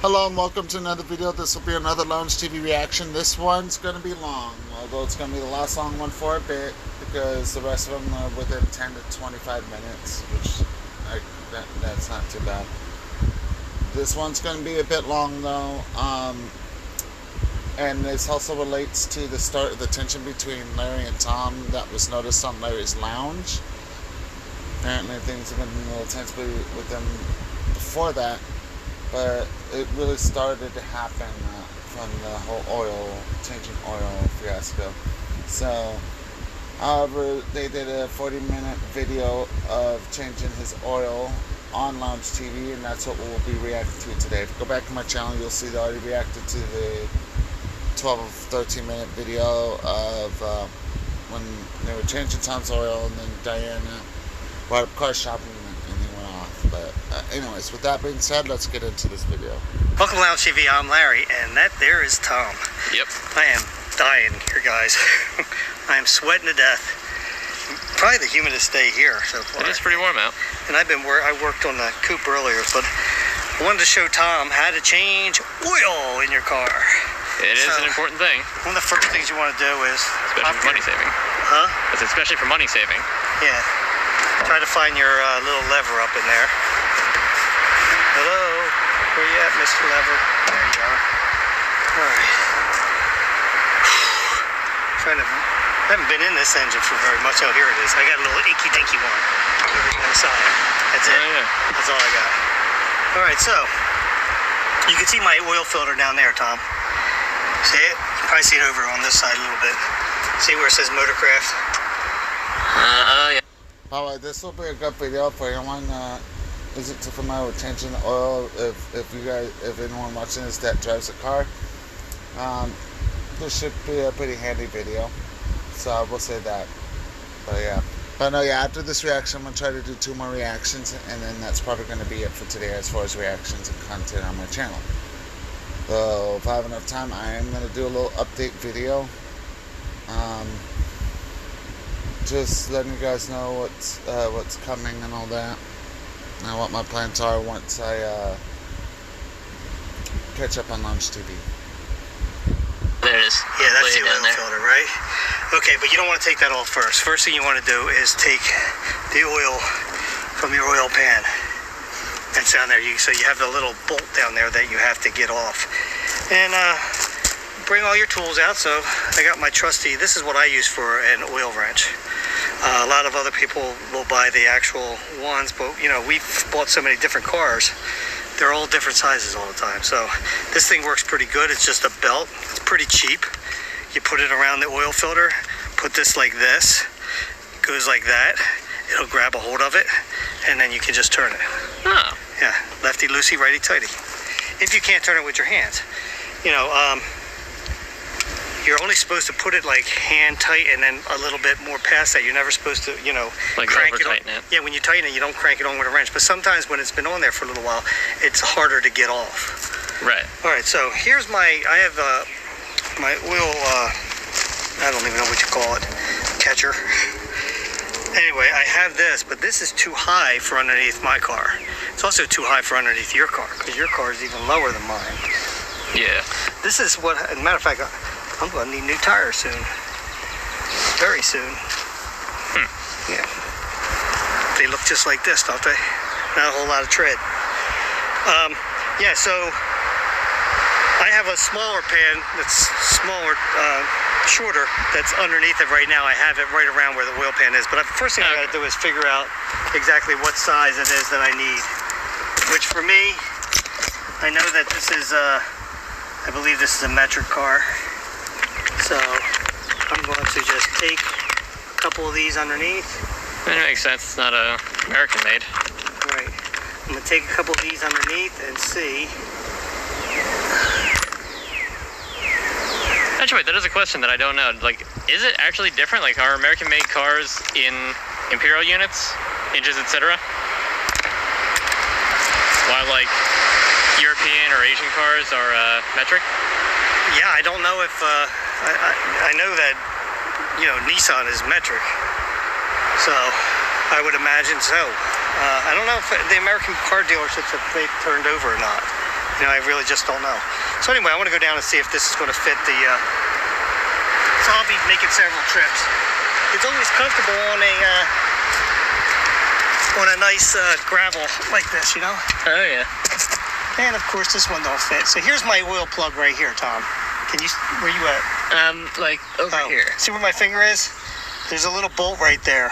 Hello and welcome to another video. This will be another Lounge TV reaction. This one's going to be long, although it's going to be the last long one for a bit, because the rest of them are within 10 to 25 minutes, which that's not too bad. This one's going to be a bit long though, and this also relates to the start of the tension between Larry and Tom that was noticed on Larry's lounge. Apparently things have been a little tense with them before that, but it really started to happen from the whole changing oil fiasco. So, however, they did a 40-minute video of changing his oil on Lounge TV, and that's what we'll be reacting to today. If you go back to my channel, you'll see that I already reacted to the 13-minute video of when they were changing Tom's oil, and then Diana brought up car shopping and he went off. But anyways, with that being said, let's get into this video. Welcome to Lounge TV, I'm Larry, and that there is Tom. Yep. I am dying here, guys. I am sweating to death. Probably the humidest day here so far. It is pretty warm out. And I worked on the coupe earlier, but I wanted to show Tom how to change oil in your car. It is an important thing. One of the first things you want to do is... Especially for money saving. Huh? That's especially for money saving. Yeah. Try to find your little lever up in there. Hello? Where you at, Mr. Lever? There you are. Alright. I haven't been in this engine for very much. Oh, here it is. I got a little inky dinky one over the other side. That's it. Oh, yeah. That's all I got. Alright, so you can see my oil filter down there, Tom. See it? You can probably see it over on this side a little bit. See where it says Motorcraft? Yeah. By the way, this will be a good video for anyone isn't too familiar with changing the oil. If anyone watching this that drives a car, this should be a pretty handy video. So I will say that. But yeah, after this reaction, I'm gonna try to do 2 more reactions, and then that's probably gonna be it for today as far as reactions and content on my channel. So if I have enough time, I am gonna do a little update video. Just letting you guys know what's coming and all that, and what my plans are once I catch up on Lounge TV. There it is. Yeah, that's the Way oil filter, right? Okay, but you don't want to take that off first. First thing you want to do is take the oil from your oil pan. That's down there. So you have the little bolt down there that you have to get off. And bring all your tools out. So I got my trusty, this is what I use for an oil wrench. A lot of other people will buy the actual ones, but you know, we've bought so many different cars. They're all different sizes all the time. So this thing works pretty good. It's just a belt. It's pretty cheap. You put it around the oil filter, put this like this, goes like that. It'll grab a hold of it, and then you can just turn it. Oh. Yeah, lefty loosey, righty tighty. If you can't turn it with your hands. You know, you're only supposed to put it like hand tight and then a little bit more past that. You're never supposed to, you know, like crank it on. tighten it. Yeah, when you tighten it, you don't crank it on with a wrench. But sometimes when it's been on there for a little while, it's harder to get off. Right. All right, so here's I have my oil, I don't even know what you call it, catcher. Anyway, I have this, but this is too high for underneath my car. It's also too high for underneath your car, because your car is even lower than mine. Yeah. This is what, as a matter of fact, I'm going to need new tires soon. Very soon. Yeah. They look just like this, don't they? Not a whole lot of tread. Yeah, so I have a smaller pan that's smaller, shorter, that's underneath it right now. I have it right around where the oil pan is. But the first thing I got to do is figure out exactly what size it is that I need. Which for me, I know that this is, I believe this is a metric car. So I'm going to just take a couple of these underneath. That makes sense. It's not American made. Right. I'm going to take a couple of these underneath and see. Actually, wait, that is a question that I don't know. Like, is it actually different? Like, are American made cars in imperial units, inches, etc.? While like European or Asian cars are metric? Yeah, I don't know if I know that, you know, Nissan is metric, so I would imagine so. I don't know if the American car dealerships, if they've turned over or not. You know, I really just don't know. So anyway, I want to go down and see if this is going to fit the, so I'll be making several trips. It's always comfortable on a nice gravel like this, you know? Oh yeah. And of course this one don't fit. So here's my oil plug right here, Tom. Can you, where you at? Like over here. See where my finger is? There's a little bolt right there.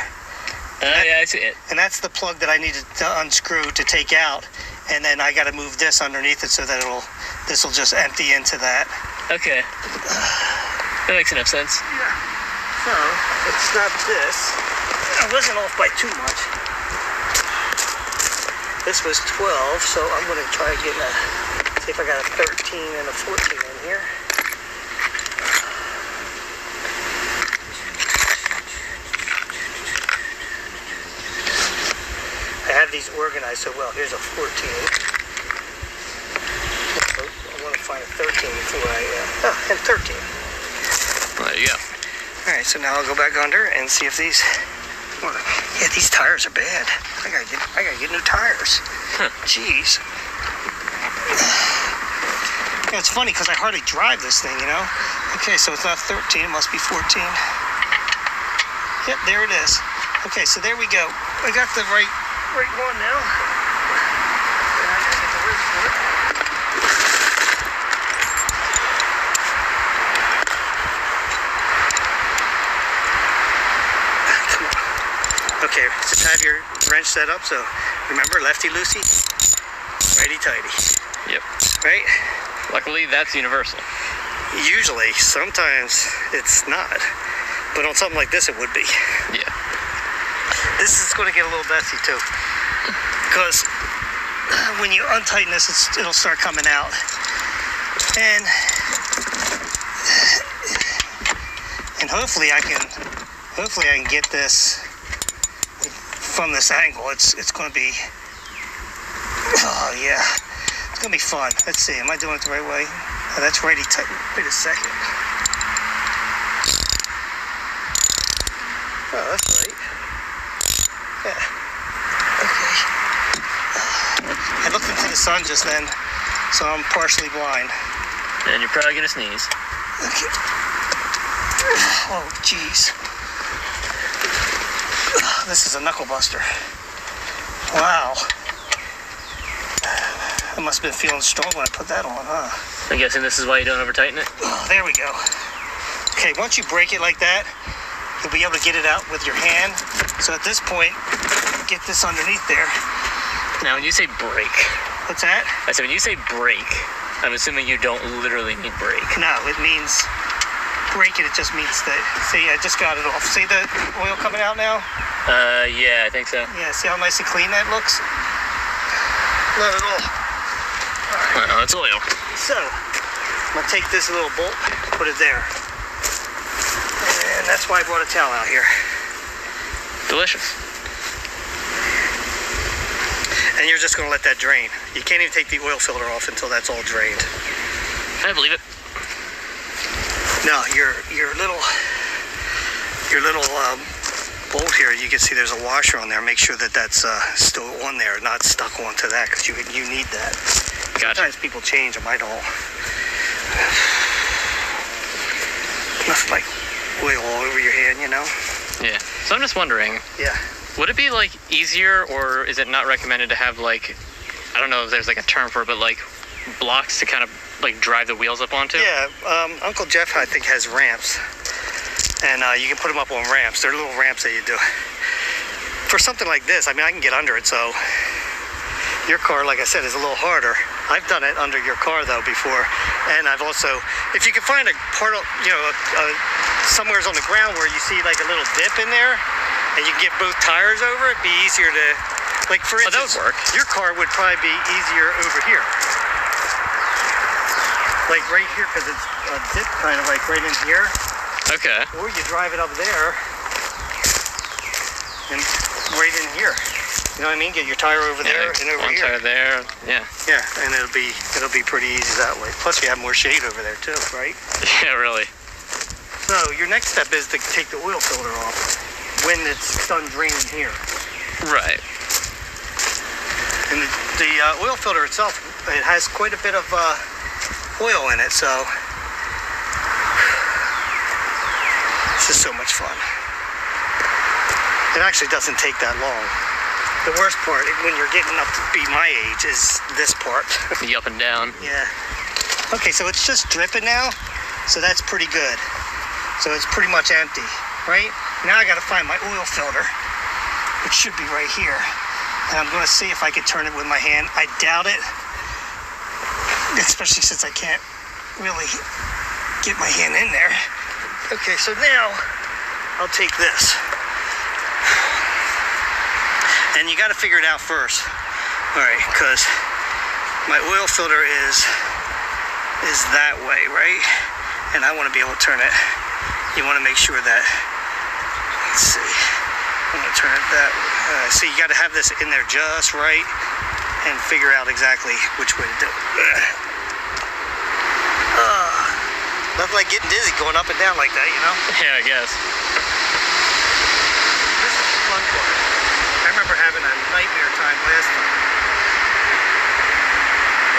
Oh yeah, I see it. And that's the plug that I needed to unscrew to take out. And then I got to move this underneath it so that this will just empty into that. Okay. That makes enough sense. Yeah. So it's not this. I wasn't off by too much. This was 12, so I'm going to try getting see if I got a 13 and a 14 in here. I have these organized so well. Here's a 14. I want to find a 13 before and 13. There you go. All right, so now I'll go back under and see if these. Yeah, these tires are bad. I gotta get new tires. Huh. Jeez. Yeah, it's funny because I hardly drive this thing, you know. Okay, so it's not 13. It must be 14. Yep, there it is. Okay, so there we go. I got the right one now. Okay, just have your wrench set up. So remember, lefty loosey, righty tighty. Yep. Right? Luckily, that's universal. Usually, sometimes it's not, but on something like this, it would be. Yeah. This is going to get a little messy too, because when you untighten this, it'll start coming out, and hopefully I can get this from this angle. It's going to be, oh yeah, it's going to be fun. Let's see, am I doing it the right way? Oh, that's righty tight. Wait a second. Oh, that's right. Yeah. Okay. I looked into the sun just then, so I'm partially blind. And you're probably gonna sneeze. Okay. Oh, jeez. This is a knuckle buster. Wow. I must have been feeling strong when I put that on, huh? I'm guessing this is why you don't over tighten it. Oh, there we go. Okay, once you break it like that, you'll be able to get it out with your hand. So at this point, get this underneath there. Now, when you say break, What's that? I said when you say break, I'm assuming you don't literally mean break. No, it means break it. It just means that. See, I just got it off. See the oil coming out now? Yeah, I think so. Yeah. See how nice and clean that looks? Not at all. Well, it's oil. So, I'm gonna take this little bolt, put it there, and that's why I brought a towel out here. Delicious. And you're just gonna let that drain. You can't even take the oil filter off until that's all drained. I believe it. No, your little bolt here, you can see there's a washer on there. Make sure that that's still on there, not stuck onto that, because you need that. Gotcha. Sometimes people change them. I don't. Nothing like oil all over your hand, you know? Yeah. So I'm just wondering, Yeah. would it be like easier, or is it not recommended to have like, I don't know if there's like a term for it, but like blocks to kind of like drive the wheels up onto? Yeah, Uncle Jeff, I think, has ramps. And you can put them up on ramps. They're little ramps that you do. For something like this, I mean, I can get under it, so your car, like I said, is a little harder. I've done it under your car, though, before. And I've also, if you can find a part of, you know, somewhere's on the ground where you see like a little dip in there, and you can get both tires over, it'd be easier to, like, for instance, that would work. Your car would probably be easier over here. Like right here, because it's a dip kind of like right in here. Okay. Or you drive it up there and right in here. You know what I mean? Get your tire over there and over one here. tire there. Yeah. Yeah, and it'll be pretty easy that way. Plus you have more shade over there too, right? Yeah, really. So your next step is to take the oil filter off when it's done draining here. Right. And the oil filter itself it has quite a bit of oil in it, so it's just so much fun. It actually doesn't take that long. The worst part, when you're getting up to be my age, is this part. The up and down. Yeah. Okay, so it's just dripping now, so that's pretty good. So it's pretty much empty, right? Now I gotta find my oil filter, which should be right here. And I'm gonna see if I can turn it with my hand. I doubt it, especially since I can't really get my hand in there. Okay, so now I'll take this. And you gotta figure it out first. All right, because my oil filter is that way, right? And I wanna be able to turn it. You wanna make sure that, let's see, I'm gonna turn it that way. So you gotta have this in there just right and figure out exactly which way to do it. Nothing like getting dizzy going up and down like that, you know? Yeah, I guess. This is the fun part. I remember having a nightmare time last time.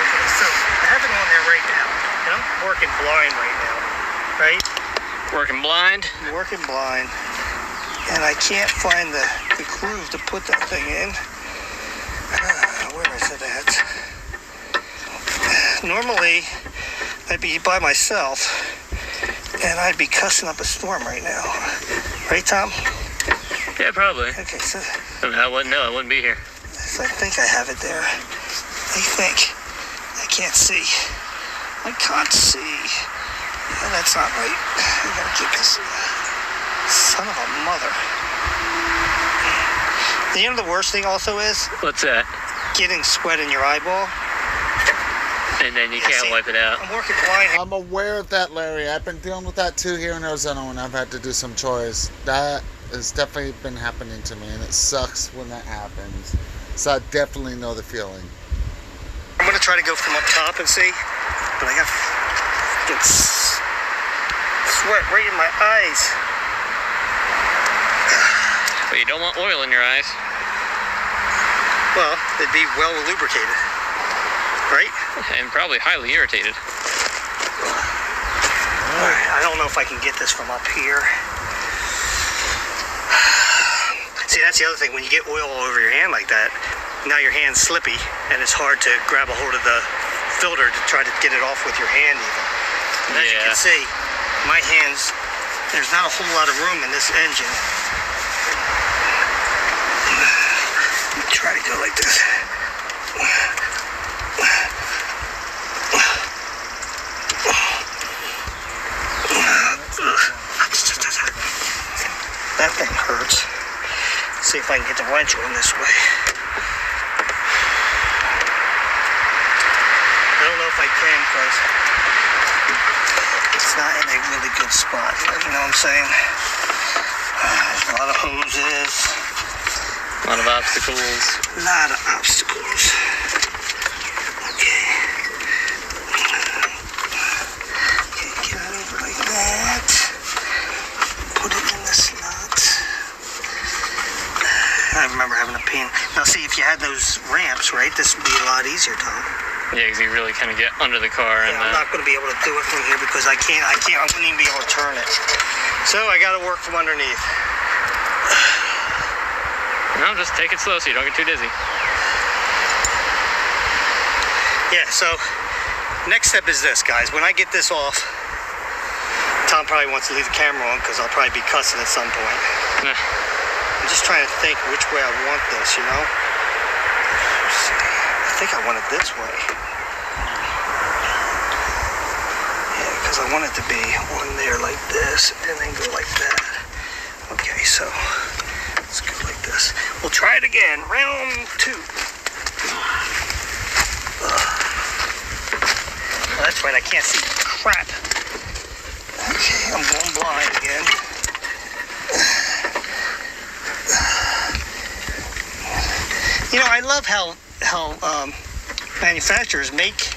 Okay, so I have it on there right now. And I'm working blind right now, right? Working blind. I'm working blind. And I can't find the groove to put that thing in. Where is it at? Normally, I'd be by myself, and I'd be cussing up a storm right now. Right, Tom? Yeah, probably. Okay, so I mean, I wouldn't be here. so I think I have it there. I think. I can't see. I can't see. Oh, that's not right. I gotta keep this. Son of a mother. You know the worst thing also is? What's that? Getting sweat in your eyeball. And then you Yeah, can't see, wipe it out. I'm working blind. I'm aware of that, Larry. I've been dealing with that too here in Arizona when I've had to do some chores. That has definitely been happening to me, and it sucks when that happens. So I definitely know the feeling. I'm gonna try to go from up top and see, but I got get sweat right in my eyes. But you don't want oil in your eyes. Well, they'd be well lubricated, right? And probably highly irritated. All right, I don't know if I can get this from up here. See, that's the other thing. When you get oil all over your hand like that, now your hand's slippy, and it's hard to grab a hold of the filter to try to get it off with your hand even. And as you can see, my hands, there's not a whole lot of room in this engine. Let me try to go like this. That thing hurts. See if I can get the wrench on this way. I don't know if I can because it's not in a really good spot. You know what I'm saying? There's a lot of hoses. A lot of obstacles. A lot of obstacles. Okay. Okay, get it over like that. Put it in the slot. I remember having a pain. Now see, if you had those ramps, right, this would be a lot easier, Tom. Yeah, because you really kind of get under the car. Yeah, I'm not going to be able to do it from here because I wouldn't even be able to turn it. So I got to work from underneath. No, just take it slow so you don't get too dizzy. Yeah, so next step is this, guys. When I get this off, Tom probably wants to leave the camera on because I'll probably be cussing at some point. Nah. I'm just trying to think which way I want this, you know? I think I want it this way. Yeah, because I want it to be on there like this and then go like that. Okay, so let's go like this. We'll try it again. Round 2. Oh, that's right, I can't see crap. Okay, I'm going blind again. You know, I love how manufacturers make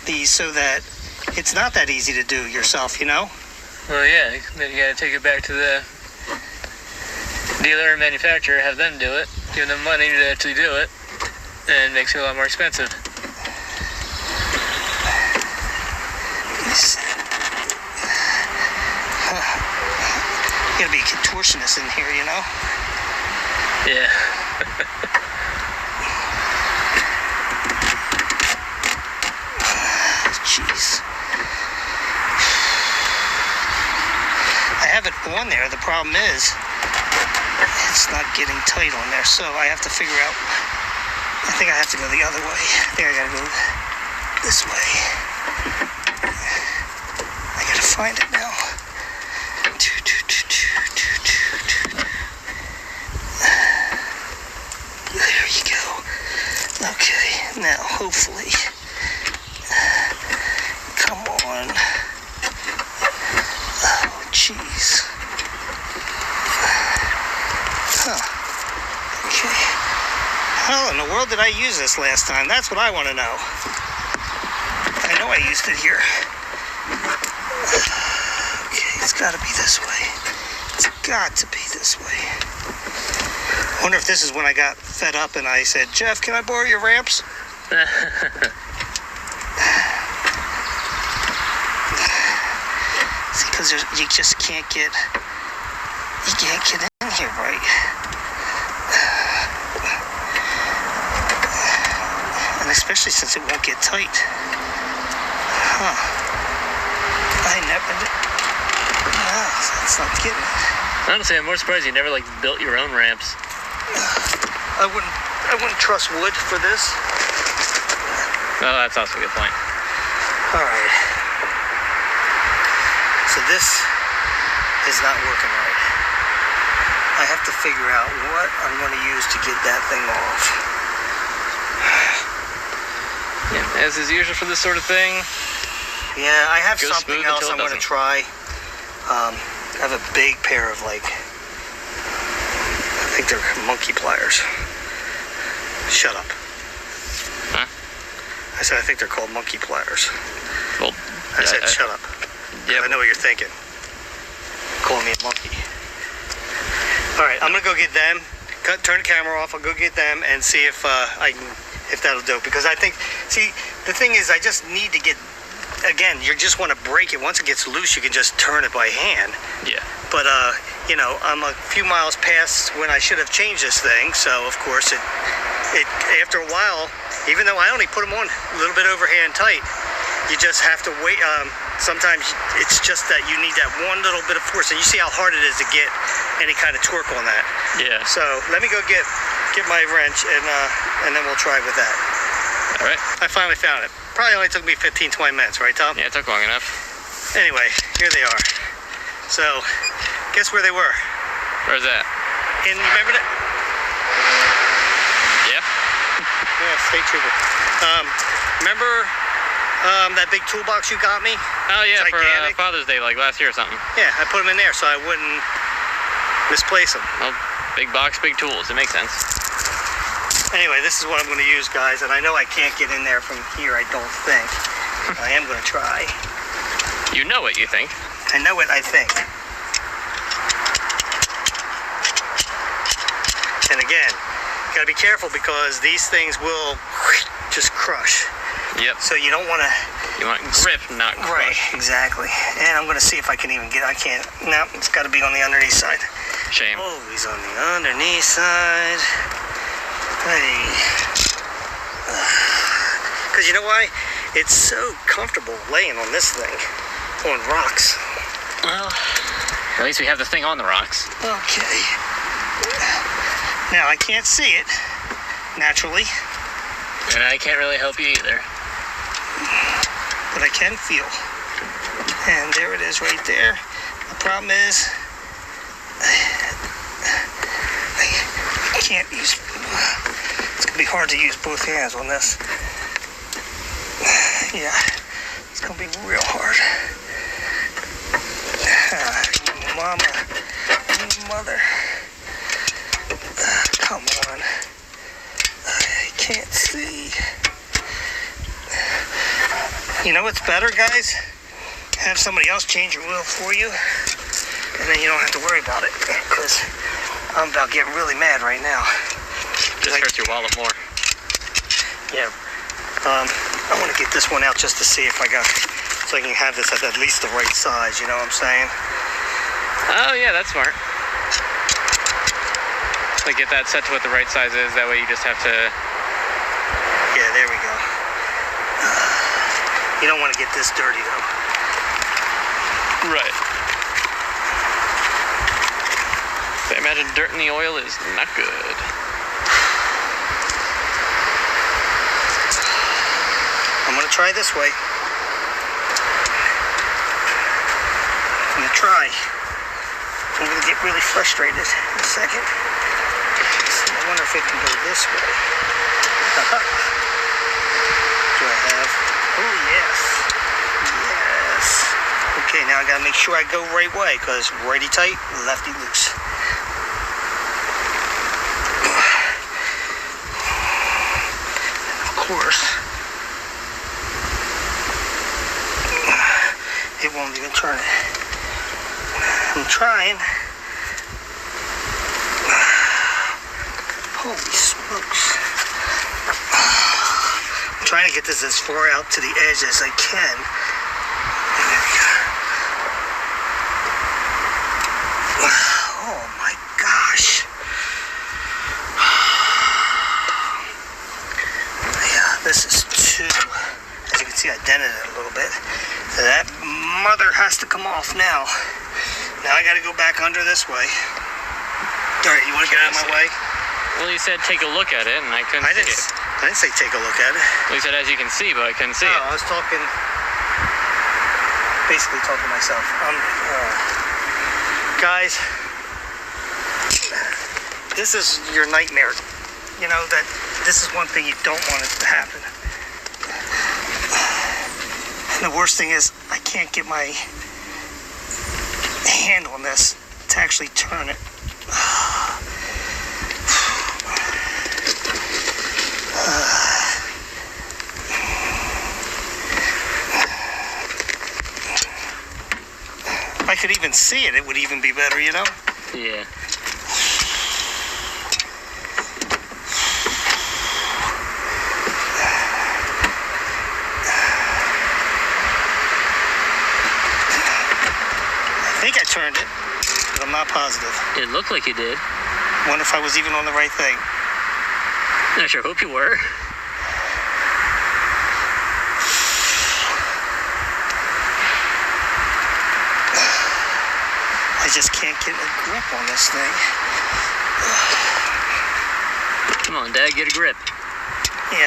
these so that it's not that easy to do yourself, you know? Well, yeah, then you gotta take it back to the dealer or manufacturer, have them do it, give them money to actually do it, and it makes it a lot more expensive. a contortionist in here, you know? Yeah. Jeez. I have it on there. The problem is it's not getting tight on there, so I have to figure out. I think I have to go the other way. I think I gotta go this way. I gotta find it now. There you go. Okay, now hopefully. Come on. Oh, jeez. Huh. Okay. How in the world did I use this last time? That's what I want to know. I know I used it here. Okay, it's got to be this way. It's got to be this way. I wonder if this is when I got fed up and I said, Jeff, can I borrow your ramps? See, because you just can't get in here right. And especially since it won't get tight. Huh. I never did. No, that's not getting it. Honestly, I'm more surprised you never built your own ramps. I wouldn't trust wood for this. Oh, that's also a good point. All right. So this is not working right. I have to figure out what I'm going to use to get that thing off. Yeah, as is usual for this sort of thing. Yeah, I have Go something smooth else until I'm it going to doesn't. try. I have a big pair of I think they're monkey pliers. Shut up. Huh? I said I think they're called monkey pliers. Well, I said shut up. Yeah, I know what you're thinking. Calling me a monkey. All right, I'm gonna go get them. Turn the camera off. I'll go get them and see if if that'll do. Because I think, see, the thing is, I just need to get. Again, you just want to break it. Once it gets loose, you can just turn it by hand. Yeah. But I'm a few miles past when I should have changed this thing. So of course it after a while, even though I only put them on a little bit overhand tight, you just have to wait. Sometimes it's just that you need that one little bit of force, and you see how hard it is to get any kind of torque on that. Yeah. So let me go get my wrench, and then we'll try with that. All right. I finally found it. Probably only took me 15-20 minutes, right, Tom? Yeah, it took long enough. Anyway, here they are. So, guess where they were? Where's that? Remember that? Yeah. Yeah, state trooper. Remember that big toolbox you got me? Oh yeah, Gigantic? for Father's Day, last year or something. Yeah, I put them in there so I wouldn't misplace them. Well, big box, big tools. It makes sense. Anyway, this is what I'm going to use, guys, and I know I can't get in there from here, I don't think. I am going to try. You know what you think. I know what I think. And again, got to be careful because these things will just crush. Yep. So you don't want to... You want grip, not Right, crush. exactly. And I'm going to see if I can even get... I can't... No, it's got to be on the underneath side. Shame. Oh, he's on the underneath side. Hey. Because you know why? It's so comfortable laying on this thing. On rocks. Well, at least we have the thing on the rocks. Okay. Now, I can't see it, naturally. And I can't really help you either. But I can feel. And there it is right there. The problem is, I can't use... It's going to be hard to use both hands on this. Yeah, it's going to be real hard. Mama, mother. Come on. I can't see. You know what's better, guys? Have somebody else change your wheel for you, and then you don't have to worry about it, because I'm about getting really mad right now. Just hurts your wallet more. Yeah. I want to get this one out just to see if I got, so I can have this at least the right size, you know what I'm saying? Oh yeah, that's smart. Like get that set to what the right size is. That way you just have to. Yeah, there we go. You don't want to get this dirty though. Right. So I imagine dirt in the oil is not good. I'm gonna try this way. I'm gonna try. I'm gonna get really frustrated in a second. I wonder if it can go this way. Do I have? Oh yes. Yes. Okay, now I gotta make sure I go right way, because righty tight, lefty loose. Of course, it won't even turn it. I'm trying. Holy smokes. I'm trying to get this as far out to the edge as I can. Oh my gosh. Yeah, this is too, as you can see, I dented it a little bit. So that mother has to come off now. Now I gotta go back under this way. Alright, you wanna get out of my way? Well, you said take a look at it, and I couldn't see it. I didn't say take a look at it. Well, you said as you can see, but I couldn't see it. I was talking, basically talking to myself. Guys, this is your nightmare. You know, that this is one thing you don't want it to happen. And the worst thing is, I can't get my hand on this to actually turn it. If I could even see it, it would even be better, you know? Yeah. I think I turned it, but I'm not positive. It looked like you did. Wonder if I was even on the right thing. I sure hope you were. I just can't get a grip on this thing. Come on, Dad, get a grip. Yeah.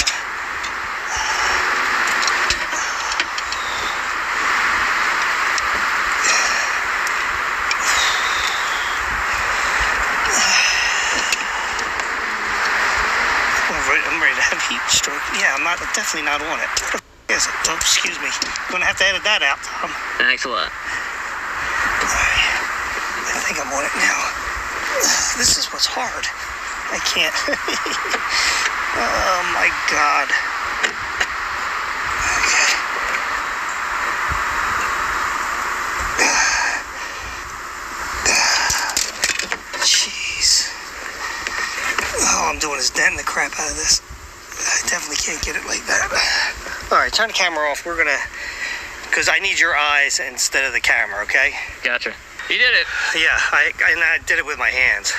I'm ready to have heat stroke. Yeah, I'm definitely not on it. What the is it? Oh, excuse me. I'm gonna have to edit that out, Tom. Thanks a lot. I think I'm on it now. This is what's hard. I can't. Oh my God. Okay. Jeez. All I'm doing is denting the crap out of this. I definitely can't get it like that. All right, turn the camera off. We're gonna, because I need your eyes instead of the camera, okay? Gotcha. You did it. Yeah, I did it with my hands.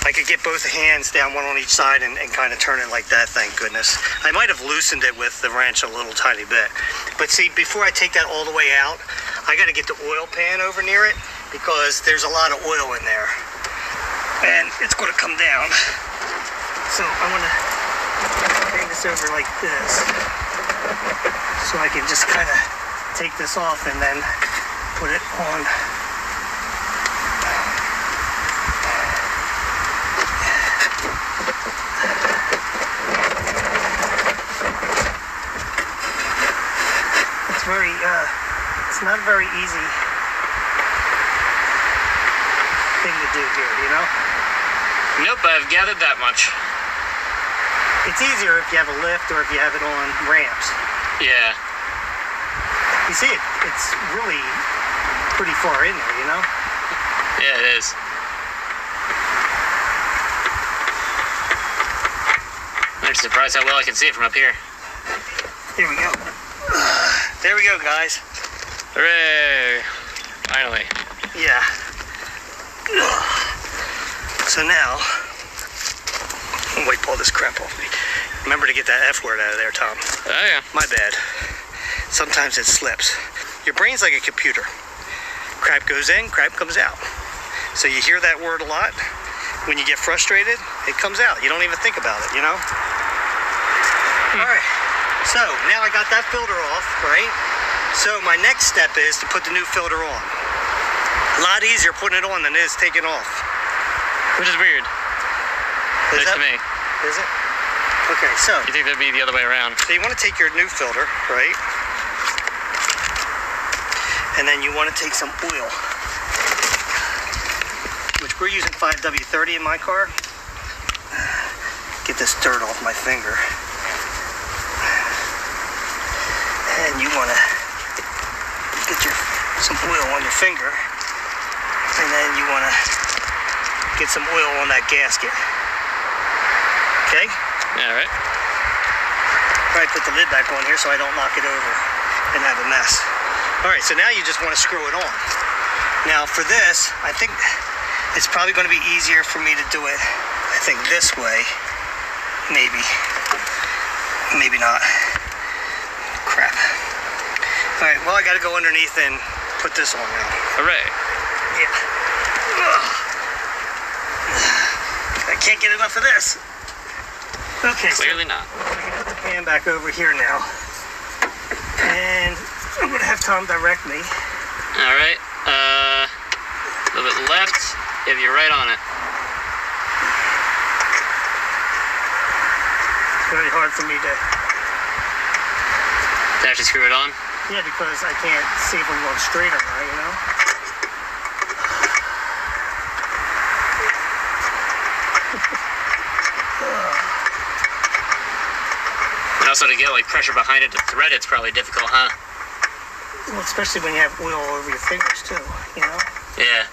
I could get both hands down, one on each side, and kind of turn it like that, thank goodness. I might have loosened it with the wrench a little tiny bit. But see, before I take that all the way out, I got to get the oil pan over near it, because there's a lot of oil in there. And it's going to come down. So I want to bring this over like this, so I can just kind of take this off and then put it on. It's not a very easy thing to do here, you know? Nope, I've gathered that much. It's easier if you have a lift or if you have it on ramps. Yeah. You see, it's really pretty far in there, you know? Yeah, it is. I'm surprised how well I can see it from up here. Here we go. There we go, guys. Hooray! Finally. Yeah. So now, Wipe all this crap off me. Remember to get that F word out of there, Tom. Oh yeah. My bad. Sometimes it slips. Your brain's like a computer. Crap goes in, crap comes out. So you hear that word a lot. When you get frustrated, it comes out. You don't even think about it, you know? All right. So now I got that filter off, right? So my next step is to put the new filter on. A lot easier putting it on than it is taking off. Which is weird. Is Next that- to me. Is it? Okay, so You think that'd be the other way around? you want to take your new filter, right? And then you want to take some oil, which we're using 5W30 in my car. Get this dirt off my finger. And you want to get some oil on your finger. And then you want to get some oil on that gasket. Okay? Yeah, right. Probably put the lid back on here so I don't knock it over and have a mess. All right, so now you just want to screw it on. Now for this, I think it's probably going to be easier for me to do it, I think this way. Maybe. Maybe not. Crap. All right, well I got to go underneath and put this on now. Hooray. Yeah. Ugh. I can't get enough of this. Okay, so Clearly not. I can put the pan back over here now. And I'm gonna have Tom direct me. All right. A little bit left. If you're right on it. It's very hard for me to, Actually screw it on. yeah, because I can't see if I'm going straight or not, you know? And also to get like pressure behind it to thread it's probably difficult, huh? Well, especially when you have oil all over your fingers too, you know? Yeah.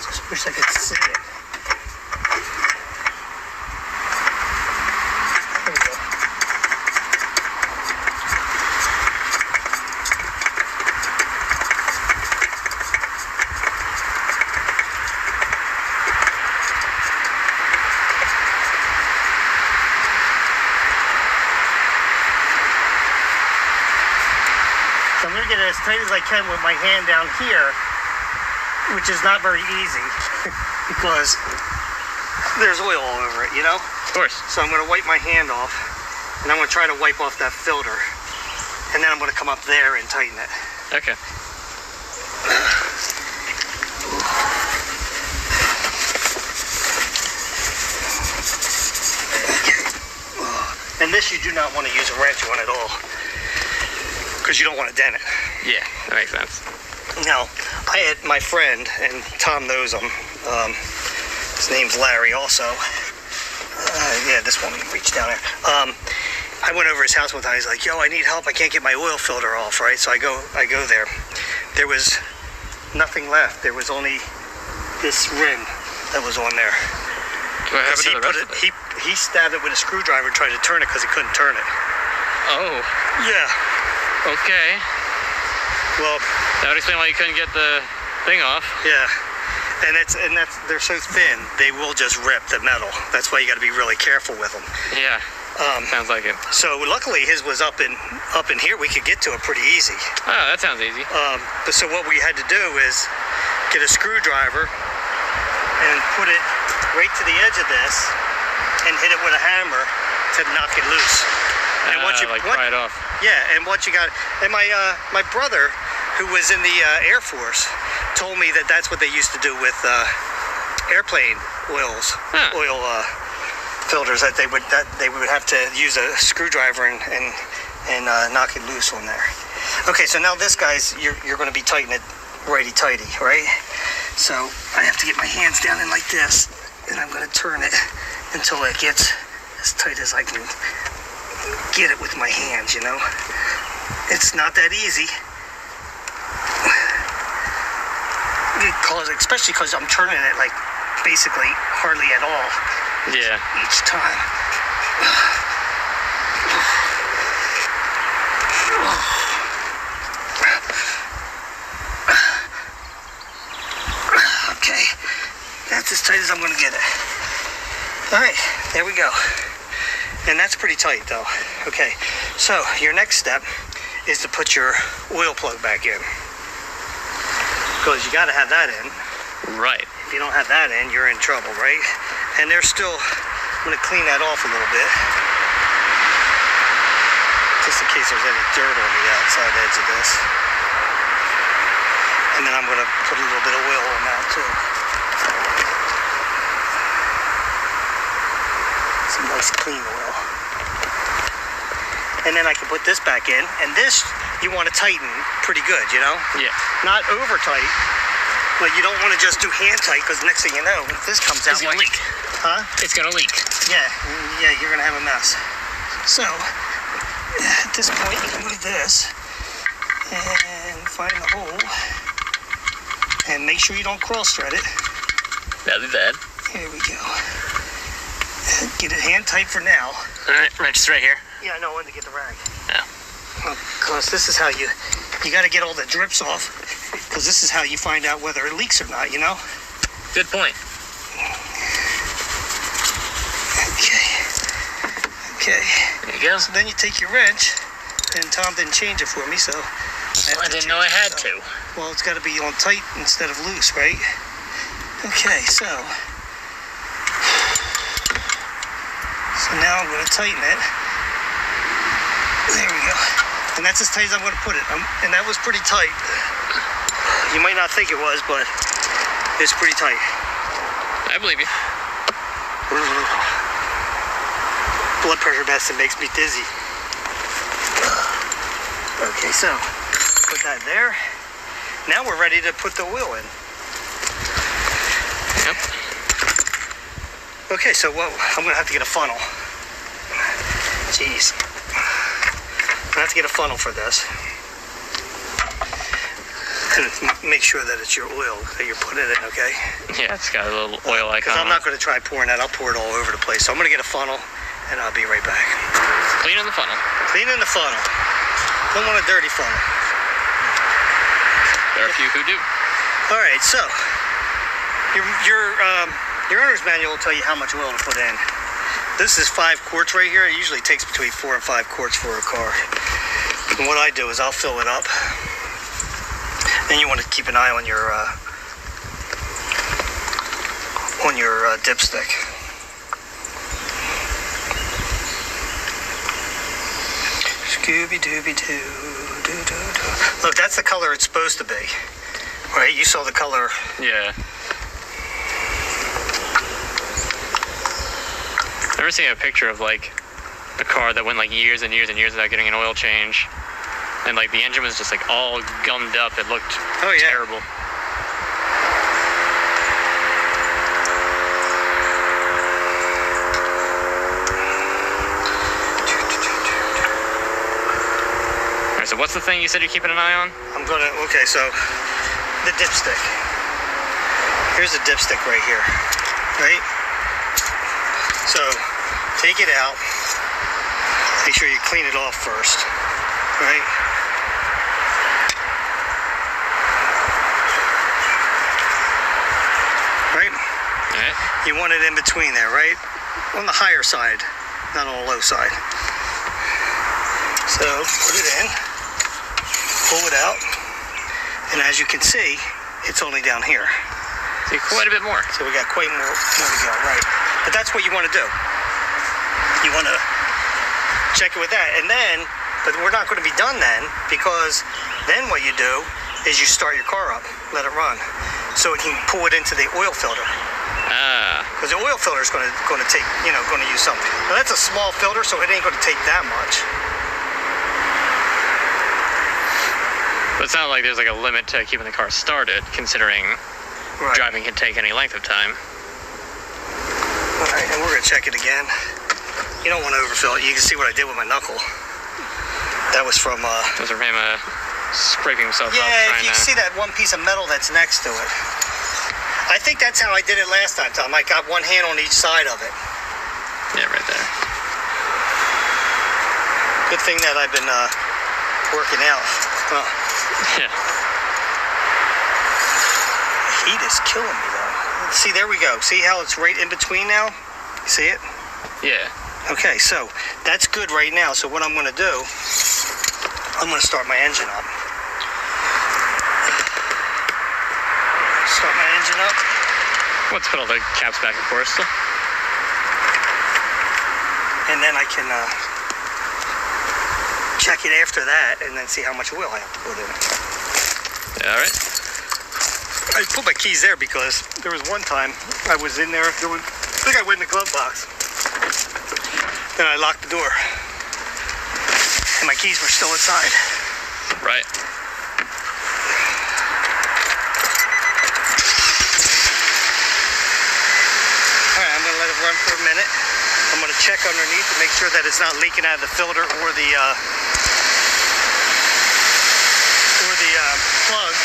Just wish I could see it. There we go. So I'm going to get it as tight as I can with my hand down here, which is not very easy because there's oil all over it, you know? Of course. So I'm going to wipe my hand off, and I'm going to try to wipe off that filter, and then I'm going to come up there and tighten it. Okay. And this you do not want to use a wrench on at all, because you don't want to dent it. Yeah, that makes sense. Now, I had my friend, and Tom knows him. His name's Larry also. Yeah, this one, reach down there. I went over his house one time. He's like, yo, I need help. I can't get my oil filter off, right? So I go there. There was nothing left. There was only this rim that was on there. What happened to the rest of it? He stabbed it with a screwdriver and tried to turn it because he couldn't turn it. Oh, Yeah. okay. Well, That would explain why you couldn't get the thing off. yeah. And that's they're so thin, they will just rip the metal. That's why you got to be really careful with them. Yeah, sounds like it. So luckily his was up in here. We could get to it pretty easy. Oh, that sounds easy. But so what we had to do is get a screwdriver and put it right to the edge of this and hit it with a hammer to knock it loose. And pry it off. yeah, and once you got, and my brother, who was in the Air Force, told me that that's what they used to do with airplane oils, oil filters. That they would have to use a screwdriver and knock it loose on there. Okay, so now this guy's you're going to be tightening it righty-tighty, right? So I have to get my hands down in like this, and I'm going to turn it until it gets as tight as I can get it with my hands, you know? It's not that easy. Especially because I'm turning it like basically hardly at all Yeah. each time. Okay, And that's pretty tight though. Okay, so your next step is to put your oil plug back in. Because you gotta have that in. Right. If you don't have that in, you're in trouble, right? And there's still, I'm gonna clean that off a little bit. Just in case there's any dirt on the outside edge of this. And then I'm gonna put a little bit of oil on that too. Some nice clean oil. And then I can put this back in, and this you want to tighten pretty good, you know? Yeah. Not over tight, but you don't want to just do hand tight, because next thing you know, if this comes out, It's gonna leak. huh? It's gonna leak. Yeah, you're gonna have a mess. So at this point, you can move this and find the hole, and make sure you don't cross thread it. That'd be bad. Here we go. Get it hand tight for now. All right, just right here. Yeah, I know when to get the rag. Yeah. Because this is how you got to get all the drips off. Because this is how you find out whether it leaks or not, you know? Good point. Okay. There you go. So then you take your wrench, and Tom didn't change it for me, so. I didn't know I had to. Well, it's got to be on tight instead of loose, right? Okay, so now I'm going to tighten it. There we go. And that's as tight as I'm going to put it. And that was pretty tight. You might not think it was, but it's pretty tight. I believe you. Blood pressure medicine makes me dizzy. Okay, so put that there. Now we're ready to put the oil in. Yep. Okay, so I'm going to have to get a funnel. Jeez. I have to get a funnel for this. And make sure that it's your oil that you're putting in, okay? Yeah, it's got a little oil icon. Because I'm not going to try pouring that. I'll pour it all over the place. So I'm going to get a funnel, and I'll be right back. Clean in the funnel. Clean in the funnel. Don't want a dirty funnel. There are a few who do. All right, so your owner's manual will tell you how much oil to put in. This is 5 quarts right here. It usually takes between 4 and 5 quarts for a car. And what I do is I'll fill it up. Then you want to keep an eye on your dipstick. Scooby-Dooby-Doo. Look, that's the color it's supposed to be. Right? You saw the color. Yeah. Ever seen a picture of like a car that went like years and years and years without getting an oil change, and like the engine was just like all gummed up? It looked terrible. All right, so what's the thing you said you're keeping an eye on? Okay, so the dipstick. Here's the dipstick right here, right? So take it out. Make sure you clean it off first, right? Right? All right. You want it in between there, right? On the higher side, not on the low side. So put it in, pull it out, and as you can see, it's only down here. See, quite a bit more. So we got quite more to go, right? But that's what you want to do. You want to check it with that. And then, but we're not going to be done then, because then what you do is you start your car up, let it run, so it can pull it into the oil filter. Because the oil filter is going to take, going to use something. Now that's a small filter, so it ain't going to take that much. But it's not like there's like a limit to keeping the car started, considering driving can take any length of time. All right, and we're going to check it again. You don't want to overfill it. You can see what I did with my knuckle. That was from... Those are him scraping himself up. Yeah, you see that one piece of metal that's next to it. I think that's how I did it last time, Tom. I got one hand on each side of it. Yeah, right there. Good thing that I've been working out. Huh. Yeah. Heat is killing me, though. See, there we go. See how it's right in between now? You see it? Yeah. Okay, so that's good right now. So what I'm going to do, I'm going to start my engine up. Start my engine up. Let's put all the caps back, of course. And then I can check it after that and then see how much oil I have to put in it. All right. I put my keys there because there was one time I was in there doing, I think I went in the glove box. Then I locked the door. And my keys were still inside. Right. Alright, I'm gonna let it run for a minute. I'm gonna check underneath to make sure that it's not leaking out of the filter or the plug.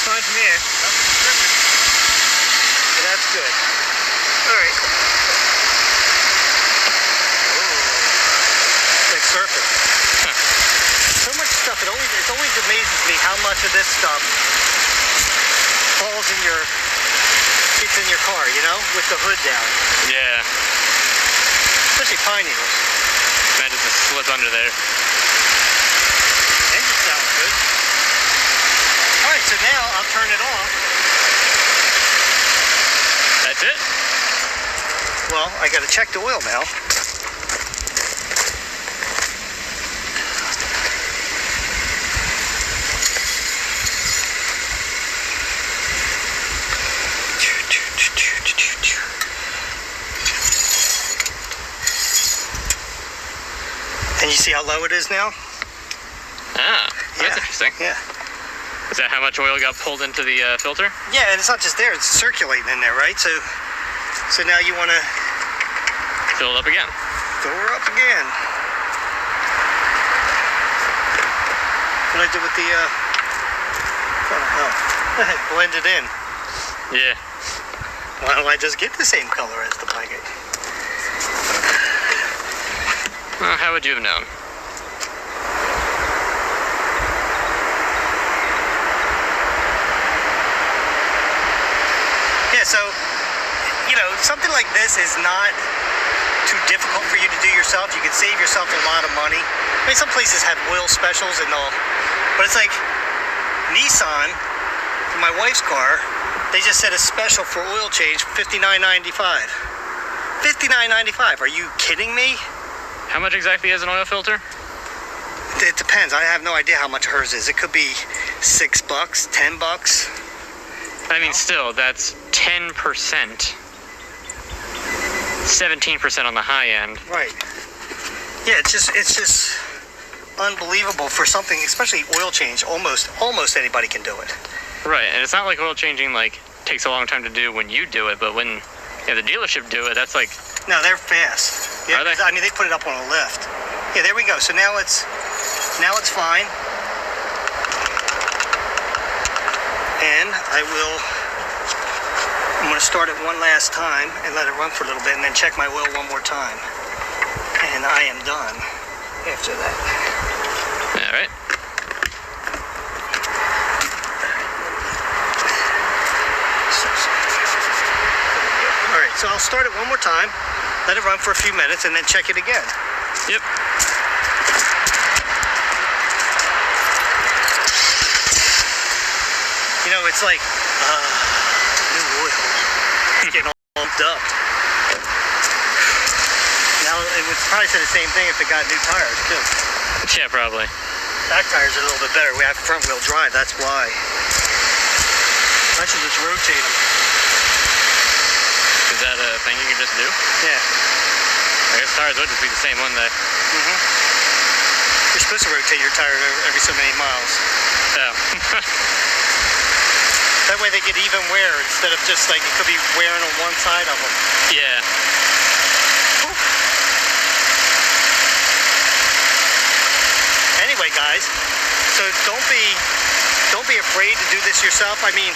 Fine from here. So that's good. All right. It's like surfing. So much stuff. It always amazes me how much of this stuff falls in your car, you know, with the hood down. Yeah. Especially pine needles. Imagine just slip under there. Engine sounds good. Alright, so now I'll turn it off. That's it? Well, I gotta check the oil now. And you see how low it is now? Ah, that's interesting. Yeah. Is that how much oil got pulled into the filter? Yeah, and it's not just there, it's circulating in there, right? So now you want to fill it up again. Fill her up again. What I did with the, blend it in. Yeah. Why don't I just get the same color as the blanket? Well, how would you have known? So, you know, something like this is not too difficult for you to do yourself. You can save yourself a lot of money. I mean, some places have oil specials and all, but it's like Nissan, for my wife's car, they just said a special for oil change, $59.95. $59.95. Are you kidding me? How much exactly is an oil filter? It depends. I have no idea how much hers is. It could be $6, $10. I mean, still, that's 10%. 17% on the high end. Right. Yeah, it's just unbelievable for something, especially oil change. Almost anybody can do it. Right, and it's not like oil changing takes a long time to do when you do it, but when the dealership do it, that's like. No, they're fast. Yeah, are they? I mean, they put it up on a lift. Yeah, there we go. So now it's fine. And I'm going to start it one last time and let it run for a little bit and then check my oil one more time. And I am done after that. All right. All right, so I'll start it one more time, let it run for a few minutes, and then check it again. Yep. You know, it's like, new oil. It's getting all pumped up. Now, it would probably say the same thing if it got new tires, too. Yeah, probably. Back tires are a little bit better. We have front wheel drive, that's why. I should just rotate them. Is that a thing you can just do? Yeah. I guess tires would just be the same, wouldn't they? Mm-hmm. You're supposed to rotate your tires every so many miles. Yeah. That way they get even wear instead of just like it could be wearing on one side of them. Yeah. Anyway, guys, so don't be afraid to do this yourself. I mean,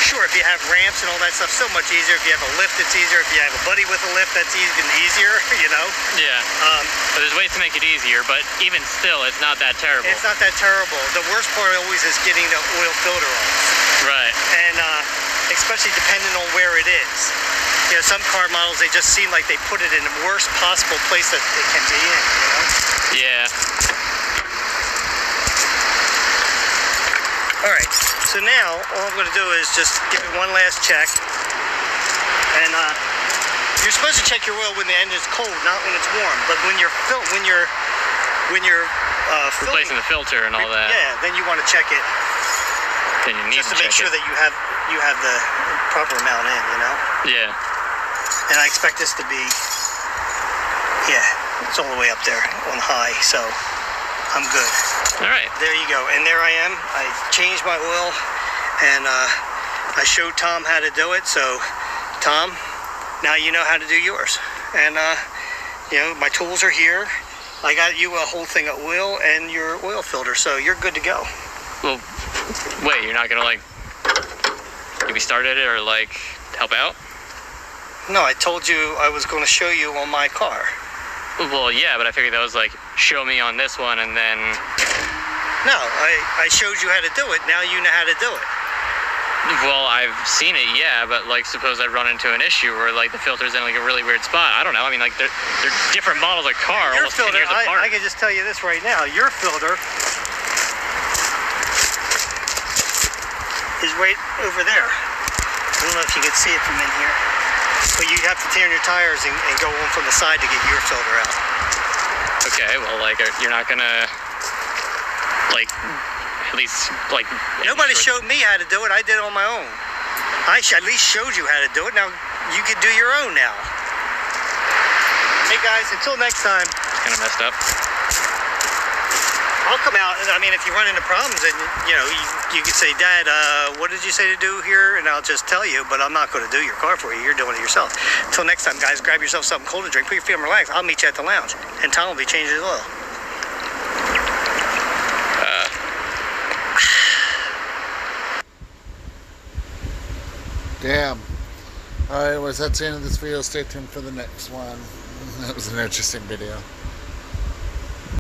Sure, if you have ramps and all that stuff, so much easier. If you have a lift, it's easier. If you have a buddy with a lift, that's even easier, you know? Yeah. But there's ways to make it easier, but even still, it's not that terrible. It's not that terrible. The worst part always is getting the oil filter off. Right. And especially depending on where it is. You know, some car models, they just seem like they put it in the worst possible place that it can be in, you know? Yeah. All right, so now all I'm going to do is just give it one last check. And you're supposed to check your oil when the engine's cold, not when it's warm. But when you're Replacing the filter and all that. Yeah, then you want to check it. Then you need just to make sure that you have the proper amount in, you know. Yeah. And I expect this to be, yeah, it's all the way up there on high, so I'm good. All right. There you go. And there I am. I changed my oil, and I showed Tom how to do it. So, Tom, now you know how to do yours. And, you know, my tools are here. I got you a whole thing of oil and your oil filter, so you're good to go. Well, wait, you're not going to, like, get me started or, like, help out? No, I told you I was going to show you on my car. Well, yeah, but I figured that was like, show me on this one, and then... No, I showed you how to do it. Now you know how to do it. Well, I've seen it, yeah, but, like, suppose I run into an issue where, like, the filter's in, like, a really weird spot. I don't know. I mean, like, they're different models of car, Your almost filter, 10 years apart. I can just tell you this right now. Your filter is right over there. I don't know if you can see it from in here. But you have to turn your tires and go on from the side to get your filter out. Okay, well, like, you're not gonna, like, at least, like... Nobody showed me how to do it. I did it on my own. I at least showed you how to do it. Now, you can do your own now. Hey, guys, until next time. Kind of messed up. I'll come out, I mean, if you run into problems, and, you know, you can say, Dad, what did you say to do here? And I'll just tell you, but I'm not going to do your car for you. You're doing it yourself. Until next time, guys, grab yourself something cold to drink, put your feet on relax. I'll meet you at the lounge, and Tom will be changing his oil. Damn. Alright, that's the end of this video. Stay tuned for the next one. That was an interesting video.